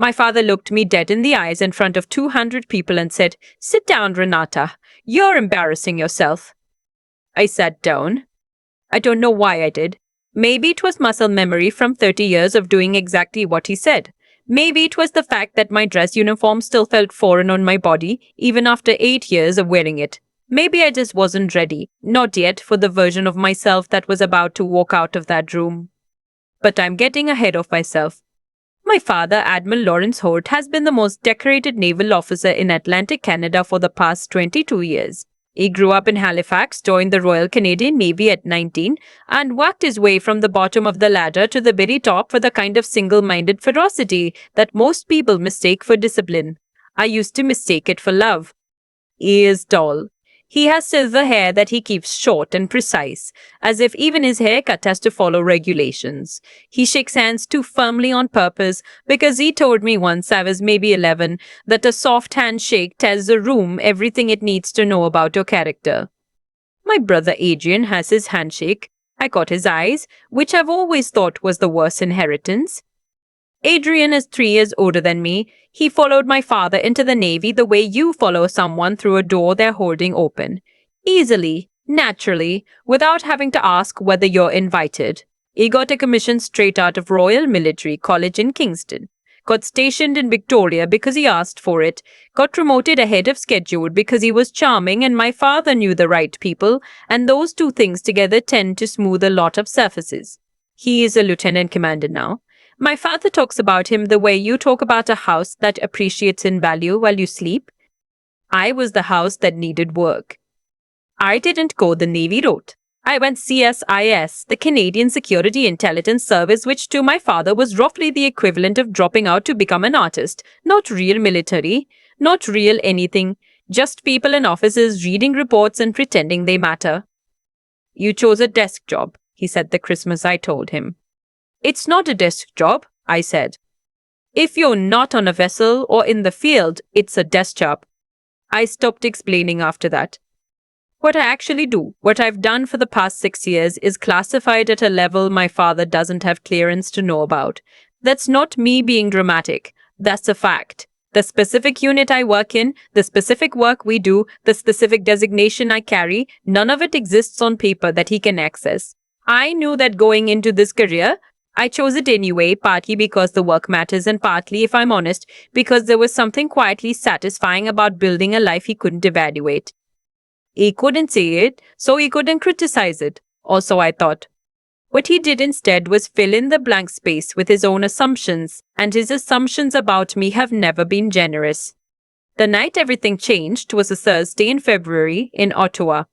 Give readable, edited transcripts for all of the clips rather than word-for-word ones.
My father looked me dead in the eyes in front of 200 people and said, "Sit down, Renata. You're embarrassing yourself." I sat down. I don't know why I did. Maybe it was muscle memory from 30 years of doing exactly what he said. Maybe it was the fact that my dress uniform still felt foreign on my body, even after 8 years of wearing it. Maybe I just wasn't ready, not yet, for the version of myself that was about to walk out of that room. But I'm getting ahead of myself. My father, Admiral Lawrence Holt, has been the most decorated naval officer in Atlantic Canada for the past 22 years. He grew up in Halifax, joined the Royal Canadian Navy at 19, and worked his way from the bottom of the ladder to the very top with a kind of single-minded ferocity that most people mistake for discipline. I used to mistake it for love. He is tall. He has silver hair that he keeps short and precise, as if even his haircut has to follow regulations. He shakes hands too firmly on purpose because he told me once, I was maybe 11, that a soft handshake tells a room everything it needs to know about your character. My brother Adrian has his handshake. I caught his eyes, which I've always thought was the worst inheritance. Adrian is 3 years older than me. He followed my father into the Navy the way you follow someone through a door they're holding open. Easily, naturally, without having to ask whether you're invited. He got a commission straight out of Royal Military College in Kingston. Got stationed in Victoria because he asked for it. Got promoted ahead of schedule because he was charming and my father knew the right people, and those two things together tend to smooth a lot of surfaces. He is a lieutenant commander now. My father talks about him the way you talk about a house that appreciates in value while you sleep. I was the house that needed work. I didn't go the Navy route. I went CSIS, the Canadian Security Intelligence Service, which to my father was roughly the equivalent of dropping out to become an artist. Not real military, not real anything, just people in offices reading reports and pretending they matter. You chose a desk job, he said the Christmas I told him. It's not a desk job, I said. If you're not on a vessel or in the field, it's a desk job. I stopped explaining after that. What I actually do, what I've done for the past 6 years, is classified at a level my father doesn't have clearance to know about. That's not me being dramatic. That's a fact. The specific unit I work in, the specific work we do, the specific designation I carry, none of it exists on paper that he can access. I knew that going into this career, I chose it anyway, partly because the work matters and partly, if I'm honest, because there was something quietly satisfying about building a life he couldn't evaluate. He couldn't say it, so he couldn't criticize it. Also, I thought. What he did instead was fill in the blank space with his own assumptions, and his assumptions about me have never been generous. The night everything changed was a Thursday in February in Ottawa.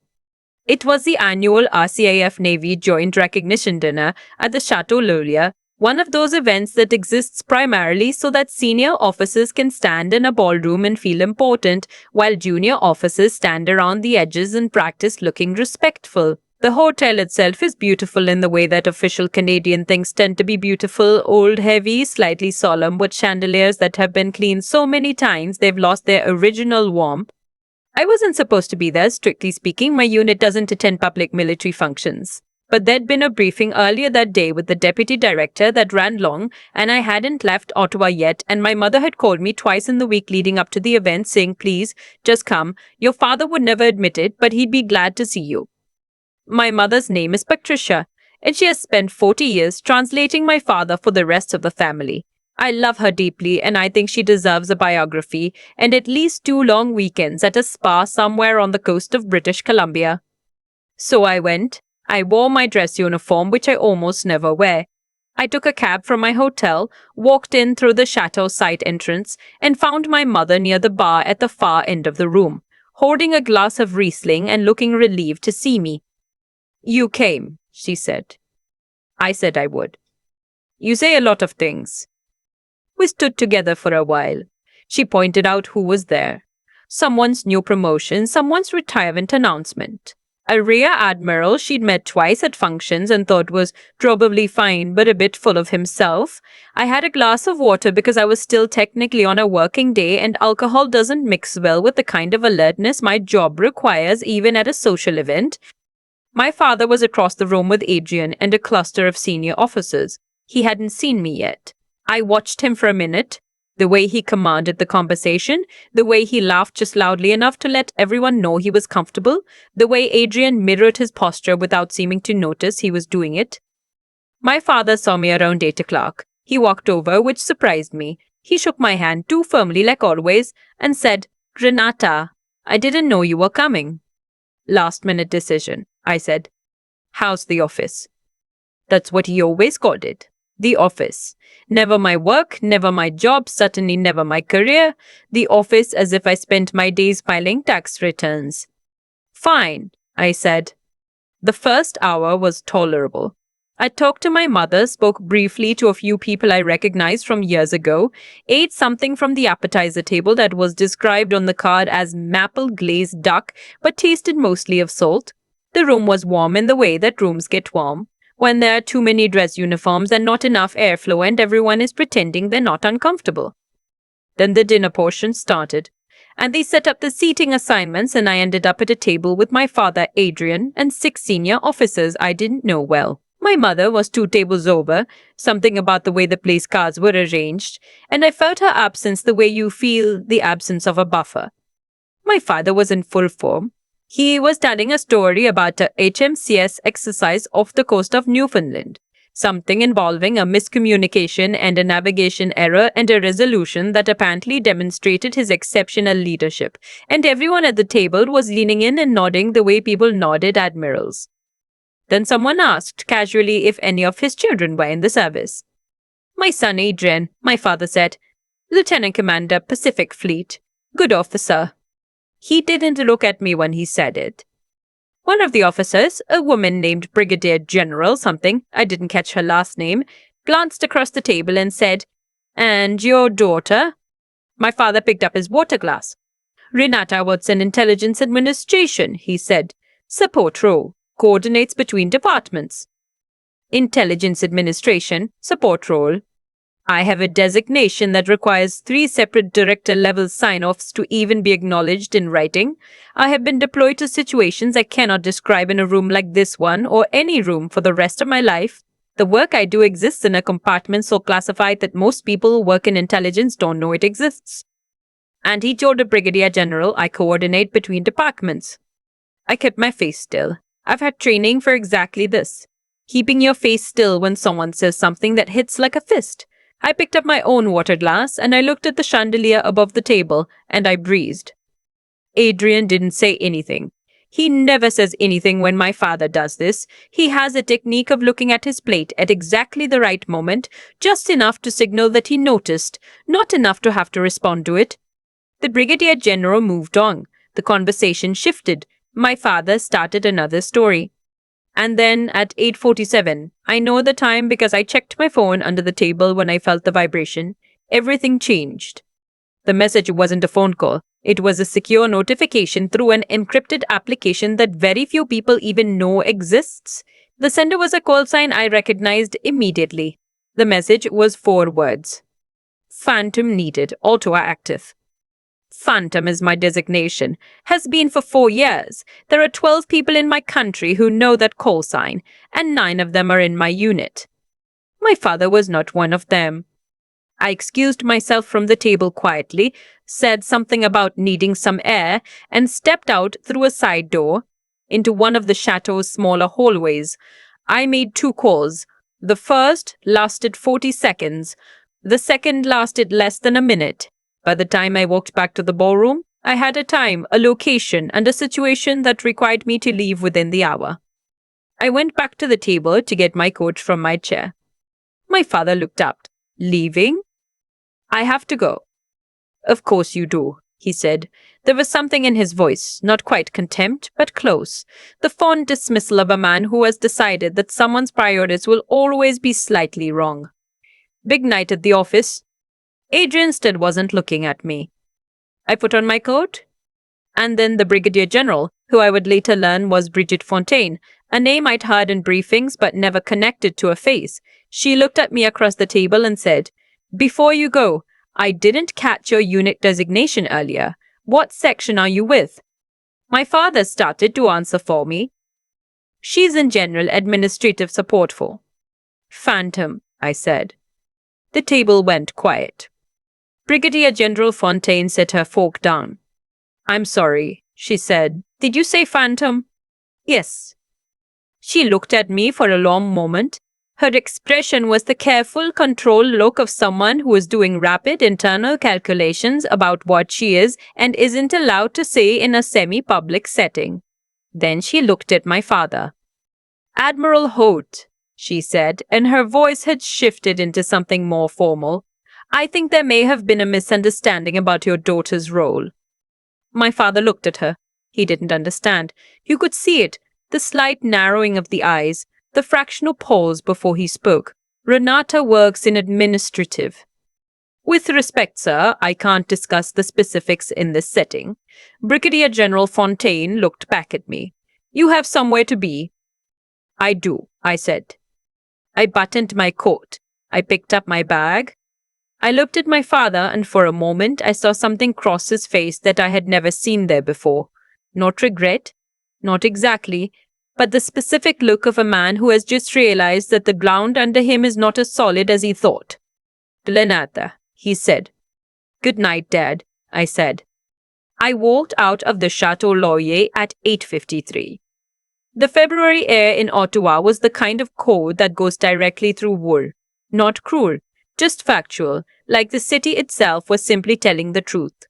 It was the annual RCIF Navy Joint Recognition Dinner at the Chateau Laurier, one of those events that exists primarily so that senior officers can stand in a ballroom and feel important, while junior officers stand around the edges and practice looking respectful. The hotel itself is beautiful in the way that official Canadian things tend to be beautiful, old, heavy, slightly solemn, with chandeliers that have been cleaned so many times they've lost their original warmth. I wasn't supposed to be there, strictly speaking. My unit doesn't attend public military functions. But there'd been a briefing earlier that day with the deputy director that ran long, and I hadn't left Ottawa yet, and my mother had called me twice in the week leading up to the event saying, "Please, just come. Your father would never admit it, but he'd be glad to see you." My mother's name is Patricia, and she has spent 40 years translating my father for the rest of the family. I love her deeply, and I think she deserves a biography and at least 2 long weekends at a spa somewhere on the coast of British Columbia. So I went. I wore my dress uniform, which I almost never wear. I took a cab from my hotel, walked in through the chateau side entrance, and found my mother near the bar at the far end of the room, holding a glass of Riesling and looking relieved to see me. "You came," she said. I said I would. "You say a lot of things." We stood together for a while. She pointed out who was there. Someone's new promotion, someone's retirement announcement. A rear admiral she'd met twice at functions and thought was probably fine but a bit full of himself. I had a glass of water because I was still technically on a working day and alcohol doesn't mix well with the kind of alertness my job requires even at a social event. My father was across the room with Adrian and a cluster of senior officers. He hadn't seen me yet. I watched him for a minute, The way he commanded the conversation, the way he laughed just loudly enough to let everyone know he was comfortable, the way Adrian mirrored his posture without seeming to notice he was doing it. My father saw me around 8 o'clock. He walked over, which surprised me. He shook my hand too firmly, like always, and said, "Renata, I didn't know you were coming." "Last-minute decision," I said. "How's the office?" That's what he always called it. The office. Never my work, never my job, certainly never my career. The office, as if I spent my days filing tax returns. "Fine," I said. The first hour was tolerable. I talked to my mother, spoke briefly to a few people I recognized from years ago, ate something from the appetizer table that was described on the card as maple glazed duck but tasted mostly of salt. The room was warm in the way that rooms get warm, when there are too many dress uniforms and not enough airflow and everyone is pretending they're not uncomfortable. Then the dinner portion started, and they set up the seating assignments, and I ended up at a table with my father, Adrian, and 6 senior officers I didn't know well. My mother was 2 tables over, something about the way the place cards were arranged, and I felt her absence the way you feel the absence of a buffer. My father was in full form. He was telling a story about a HMCS exercise off the coast of Newfoundland, something involving a miscommunication and a navigation error and a resolution that apparently demonstrated his exceptional leadership, and everyone at the table was leaning in and nodding the way people nodded admirals. Then someone asked casually if any of his children were in the service. "My son Adrian," my father said. "Lieutenant Commander, Pacific Fleet. Good officer." He didn't look at me when he said it. One of the officers, a woman named Brigadier-General something, I didn't catch her last name, glanced across the table and said, "And your daughter?" My father picked up his water glass. "Renata works in Intelligence Administration," he said. "Support role. Coordinates between departments." Intelligence Administration, support role. I have a designation that requires 3 separate director-level sign-offs to even be acknowledged in writing. I have been deployed to situations I cannot describe in a room like this one or any room for the rest of my life. The work I do exists in a compartment so classified that most people who work in intelligence don't know it exists. And he told the Brigadier-General I coordinate between departments. I kept my face still. I've had training for exactly this. Keeping your face still when someone says something that hits like a fist. I picked up my own water glass and I looked at the chandelier above the table and I breathed. Adrian didn't say anything. He never says anything when my father does this. He has a technique of looking at his plate at exactly the right moment, just enough to signal that he noticed, not enough to have to respond to it. The Brigadier-General moved on. The conversation shifted. My father started another story. And then at 8:47, I know the time because I checked my phone under the table when I felt the vibration, everything changed. The message wasn't a phone call. It was a secure notification through an encrypted application that very few people even know exists. The sender was a call sign I recognized immediately. The message was 4 words. Phantom needed, auto-active. Phantom is my designation. Has been for 4 years. There are 12 people in my country who know that call sign, and 9 of them are in my unit. My father was not one of them. I excused myself from the table quietly, said something about needing some air, and stepped out through a side door into one of the chateau's smaller hallways. I made 2 calls. The first lasted 40 seconds. The second lasted less than a minute. By the time I walked back to the ballroom, I had a time, a location, and a situation that required me to leave within the hour. I went back to the table to get my coat from my chair. My father looked up. "Leaving?" "I have to go." "Of course you do," he said. There was something in his voice, not quite contempt, but close. The fond dismissal of a man who has decided that someone's priorities will always be slightly wrong. Big night at the office. Adrian still wasn't looking at me. I put on my coat. And then the Brigadier-General, who I would later learn was Brigitte Fontaine, a name I'd heard in briefings but never connected to a face. She looked at me across the table and said, "Before you go, I didn't catch your unit designation earlier. What section are you with?" My father started to answer for me. "She's in General Administrative Support for." "Phantom," I said. The table went quiet. Brigadier-General Fontaine set her fork down. "I'm sorry," she said. "Did you say phantom?" "Yes." She looked at me for a long moment. Her expression was the careful, controlled look of someone who is doing rapid internal calculations about what she is and isn't allowed to say in a semi-public setting. Then she looked at my father. "Admiral Holt," she said, and her voice had shifted into something more formal. "I think there may have been a misunderstanding about your daughter's role." My father looked at her. He didn't understand. You could see it, the slight narrowing of the eyes, the fractional pause before he spoke. "Renata works in administrative." "With respect, sir, I can't discuss the specifics in this setting." Brigadier-General Fontaine looked back at me. "You have somewhere to be." "I do," I said. I buttoned my coat. I picked up my bag. I looked at my father, and for a moment I saw something cross his face that I had never seen there before. Not regret, not exactly, but the specific look of a man who has just realized that the ground under him is not as solid as he thought. "Renata," he said. "Good night, Dad," I said. I walked out of the Chateau Laurier at 8:53. The February air in Ottawa was the kind of cold that goes directly through wool. Not cruel, just factual, like the city itself was simply telling the truth.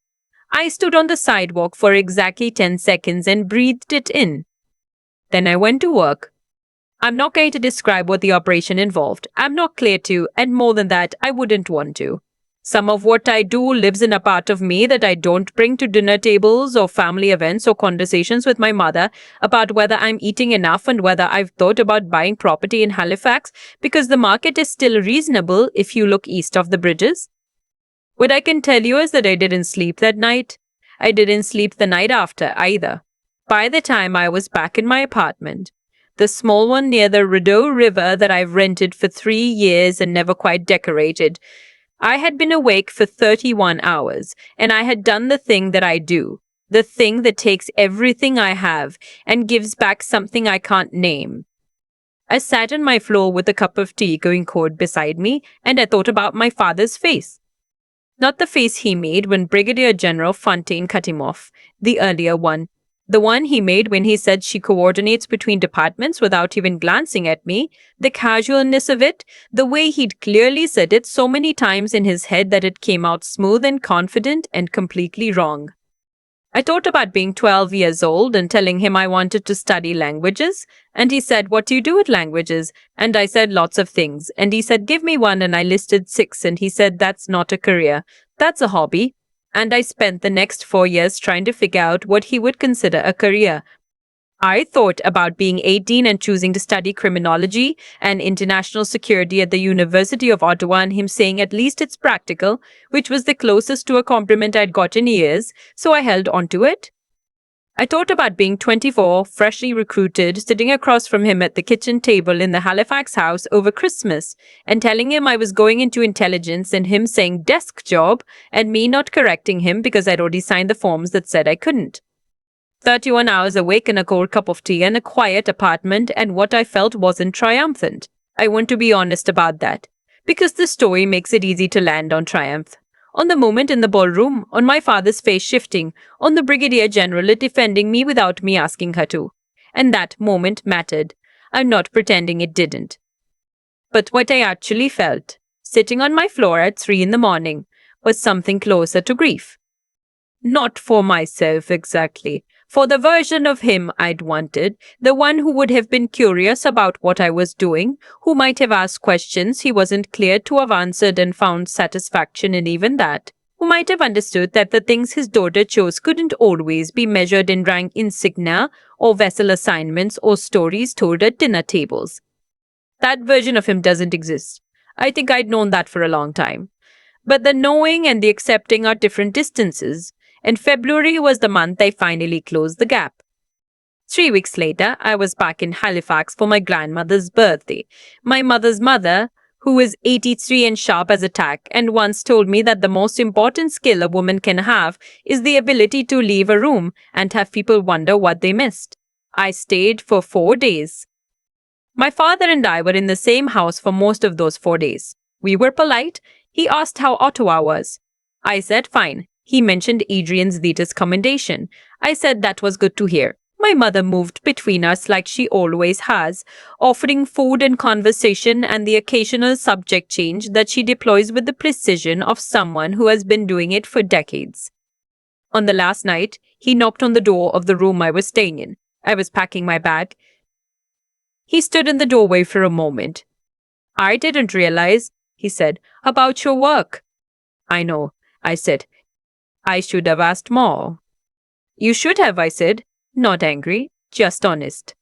I stood on the sidewalk for exactly 10 seconds and breathed it in. Then I went to work. I'm not going to describe what the operation involved. I'm not clear to, and more than that, I wouldn't want to. Some of what I do lives in a part of me that I don't bring to dinner tables or family events or conversations with my mother about whether I'm eating enough and whether I've thought about buying property in Halifax because the market is still reasonable if you look east of the bridges. What I can tell you is that I didn't sleep that night. I didn't sleep the night after either. By the time I was back in my apartment, the small one near the Rideau River that I've rented for 3 years and never quite decorated, I had been awake for 31 hours, and I had done the thing that I do, the thing that takes everything I have and gives back something I can't name. I sat on my floor with a cup of tea going cold beside me, and I thought about my father's face. Not the face he made when Brigadier-General Fontaine cut him off, the earlier one. The one he made when he said she coordinates between departments without even glancing at me, the casualness of it, the way he'd clearly said it so many times in his head that it came out smooth and confident and completely wrong. I thought about being 12 years old and telling him I wanted to study languages, and he said, "What do you do with languages?" And I said, "Lots of things." And he said, "Give me one," and I listed 6, and he said, "That's not a career, that's a hobby." And I spent the next 4 years trying to figure out what he would consider a career. I thought about being 18 and choosing to study criminology and international security at the University of Ottawa and him saying at least it's practical, which was the closest to a compliment I'd got in years, so I held on to it. I thought about being 24, freshly recruited, sitting across from him at the kitchen table in the Halifax house over Christmas, and telling him I was going into intelligence and him saying desk job, and me not correcting him because I'd already signed the forms that said I couldn't. 31 hours awake in a cold cup of tea in a quiet apartment, and what I felt wasn't triumphant. I want to be honest about that, because the story makes it easy to land on triumph. On the moment in the ballroom, on my father's face shifting, on the Brigadier-General defending me without me asking her to. And that moment mattered. I'm not pretending it didn't. But what I actually felt, sitting on my floor at 3 in the morning, was something closer to grief. Not for myself exactly, for the version of him I'd wanted, the one who would have been curious about what I was doing, who might have asked questions he wasn't clear to have answered and found satisfaction in even that, who might have understood that the things his daughter chose couldn't always be measured in rank insignia or vessel assignments or stories told at dinner tables. That version of him doesn't exist. I think I'd known that for a long time. But the knowing and the accepting are different distances, and February was the month I finally closed the gap. 3 weeks later, I was back in Halifax for my grandmother's birthday. My mother's mother, who is 83 and sharp as a tack, and once told me that the most important skill a woman can have is the ability to leave a room and have people wonder what they missed. I stayed for 4 days. My father and I were in the same house for most of those 4 days. We were polite. He asked how Ottawa was. I said fine. He mentioned Adrian's latest commendation. I said that was good to hear. My mother moved between us like she always has, offering food and conversation and the occasional subject change that she deploys with the precision of someone who has been doing it for decades. On the last night, he knocked on the door of the room I was staying in. I was packing my bag. He stood in the doorway for a moment. I didn't realize, he said, about your work. I know, I said. I should have asked more. You should have, I said, not angry, just honest.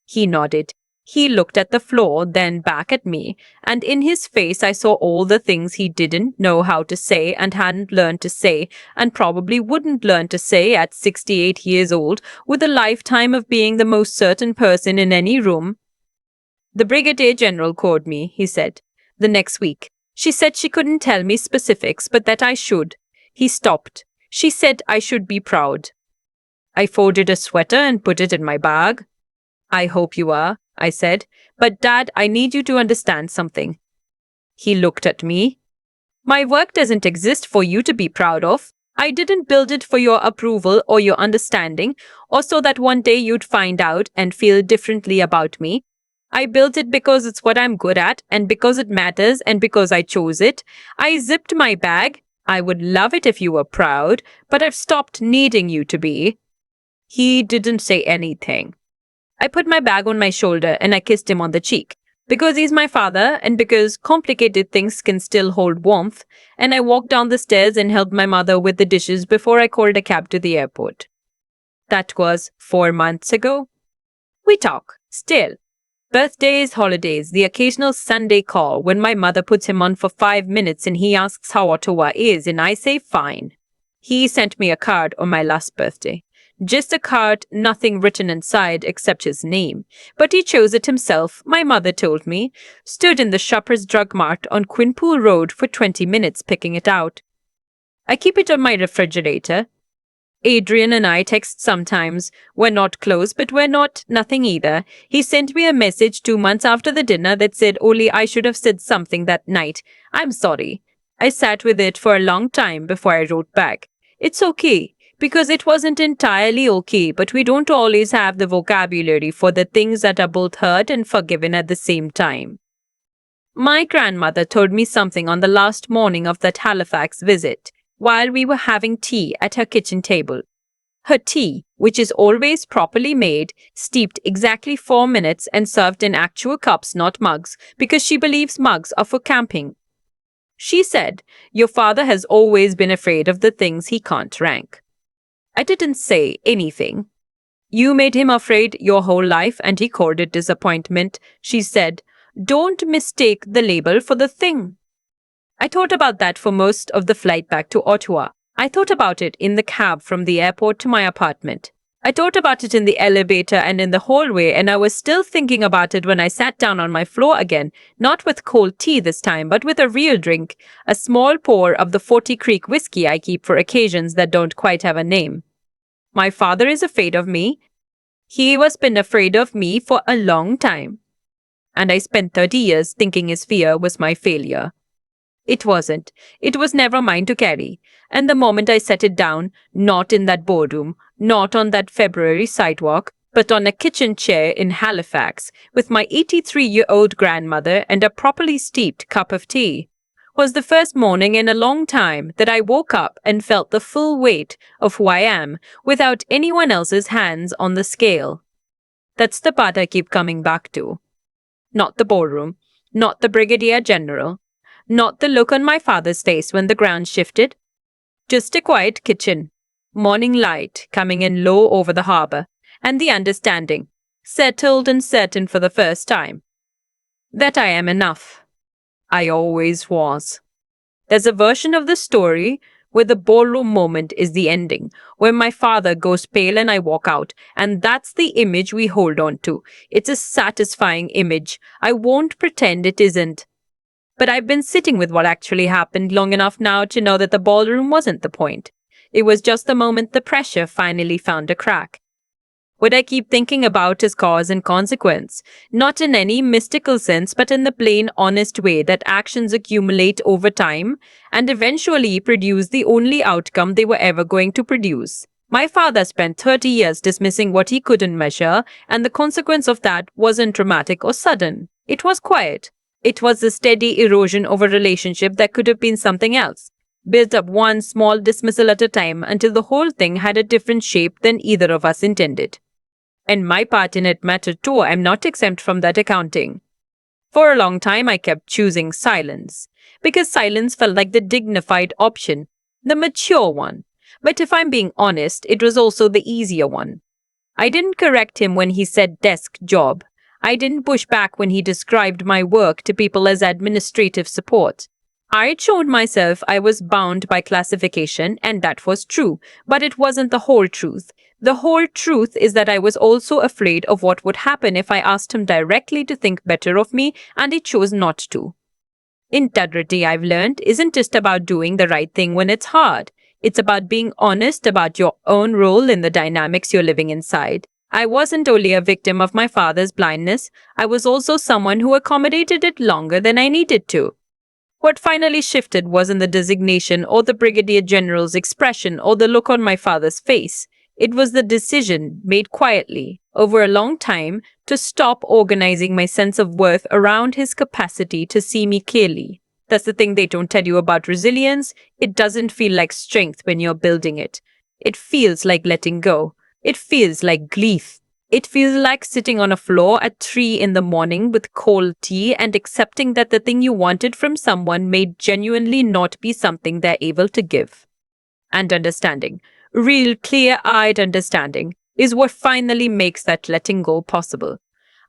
He nodded. He looked at the floor, then back at me, and in his face I saw all the things he didn't know how to say and hadn't learned to say, and probably wouldn't learn to say at 68 years old, with a lifetime of being the most certain person in any room. The Brigadier-General called me, he said, the next week. She said she couldn't tell me specifics, but that I should. He stopped. She said I should be proud. I folded a sweater and put it in my bag. I hope you are, I said, but Dad, I need you to understand something. He looked at me. My work doesn't exist for you to be proud of. I didn't build it for your approval or your understanding, or so that one day you'd find out and feel differently about me. I built it because it's what I'm good at, and because it matters, and because I chose it. I zipped my bag. I would love it if you were proud, but I've stopped needing you to be. He didn't say anything. I put my bag on my shoulder and I kissed him on the cheek. Because he's my father and because complicated things can still hold warmth, and I walked down the stairs and helped my mother with the dishes before I called a cab to the airport. That was 4 months ago. We talk, still. Birthdays, holidays, the occasional Sunday call when my mother puts him on for 5 minutes and he asks how Ottawa is and I say fine. He sent me a card on my last birthday. Just a card, nothing written inside except his name. But he chose it himself, my mother told me. Stood in the Shoppers Drug Mart on Quinpool Road for 20 minutes picking it out. I keep it on my refrigerator. Adrian and I text sometimes. We're not close, but we're not nothing either. He sent me a message 2 months after the dinner that said only I should have said something that night. I'm sorry. I sat with it for a long time before I wrote back. It's okay. Because it wasn't entirely okay, but we don't always have the vocabulary for the things that are both hurt and forgiven at the same time. My grandmother told me something on the last morning of that Halifax visit, while we were having tea at her kitchen table. Her tea, which is always properly made, steeped exactly 4 minutes and served in actual cups, not mugs, because she believes mugs are for camping. She said, "Your father has always been afraid of the things he can't rank." I didn't say anything. You made him afraid your whole life and he called it disappointment. She said, "Don't mistake the label for the thing." I thought about that for most of the flight back to Ottawa. I thought about it in the cab from the airport to my apartment. I thought about it in the elevator and in the hallway, and I was still thinking about it when I sat down on my floor again, not with cold tea this time, but with a real drink, a small pour of the 40 Creek whiskey I keep for occasions that don't quite have a name. My father is afraid of me. He has been afraid of me for a long time. And I spent 30 years thinking his fear was my failure. It wasn't. It was never mine to carry. And the moment I set it down, not in that boardroom, not on that February sidewalk, but on a kitchen chair in Halifax, with my 83-year-old grandmother and a properly steeped cup of tea, was the first morning in a long time that I woke up and felt the full weight of who I am without anyone else's hands on the scale. That's the part I keep coming back to. Not the ballroom, not the Brigadier-General, not the look on my father's face when the ground shifted. Just a quiet kitchen, morning light coming in low over the harbour, and the understanding, settled and certain for the first time, that I am enough. I always was. There's a version of the story where the ballroom moment is the ending, where my father goes pale and I walk out, and that's the image we hold on to. It's a satisfying image. I won't pretend it isn't. But I've been sitting with what actually happened long enough now to know that the ballroom wasn't the point. It was just the moment the pressure finally found a crack. What I keep thinking about is cause and consequence, not in any mystical sense, but in the plain, honest way that actions accumulate over time and eventually produce the only outcome they were ever going to produce. My father spent 30 years dismissing what he couldn't measure, and the consequence of that wasn't dramatic or sudden. It was quiet. It was the steady erosion of a relationship that could have been something else, built up one small dismissal at a time until the whole thing had a different shape than either of us intended. And my part in it mattered too. I'm not exempt from that accounting. For a long time, I kept choosing silence, because silence felt like the dignified option, the mature one. But if I'm being honest, it was also the easier one. I didn't correct him when he said desk job. I didn't push back when he described my work to people as administrative support. I showed myself I was bound by classification, and that was true, but it wasn't the whole truth. The whole truth is that I was also afraid of what would happen if I asked him directly to think better of me, and he chose not to. Integrity, I've learned, isn't just about doing the right thing when it's hard. It's about being honest about your own role in the dynamics you're living inside. I wasn't only a victim of my father's blindness, I was also someone who accommodated it longer than I needed to. What finally shifted wasn't the designation or the Brigadier-General's expression or the look on my father's face. It was the decision, made quietly, over a long time, to stop organizing my sense of worth around his capacity to see me clearly. That's the thing they don't tell you about resilience. It doesn't feel like strength when you're building it. It feels like letting go. It feels like grief. It feels like sitting on a floor at 3 in the morning with cold tea and accepting that the thing you wanted from someone may genuinely not be something they're able to give. And understanding, real clear-eyed understanding, is what finally makes that letting go possible.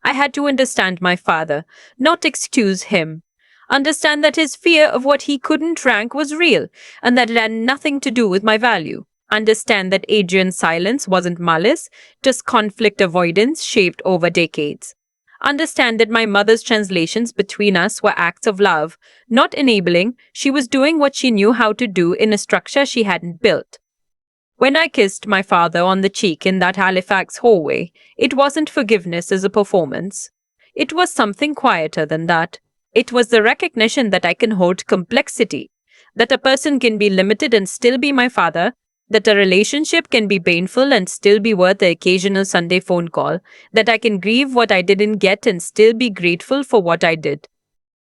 I had to understand my father, not excuse him. Understand that his fear of what he couldn't rank was real, and that it had nothing to do with my value. Understand that Adrian's silence wasn't malice, just conflict avoidance shaped over decades. Understand that my mother's translations between us were acts of love, not enabling. She was doing what she knew how to do in a structure she hadn't built. When I kissed my father on the cheek in that Halifax hallway, it wasn't forgiveness as a performance. It was something quieter than that. It was the recognition that I can hold complexity, that a person can be limited and still be my father, that a relationship can be painful and still be worth the occasional Sunday phone call, that I can grieve what I didn't get and still be grateful for what I did.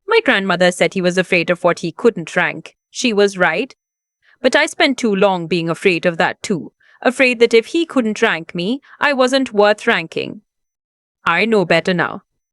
My grandmother said he was afraid of what he couldn't rank. She was right. But I spent too long being afraid of that too, afraid that if he couldn't rank me, I wasn't worth ranking. I know better now.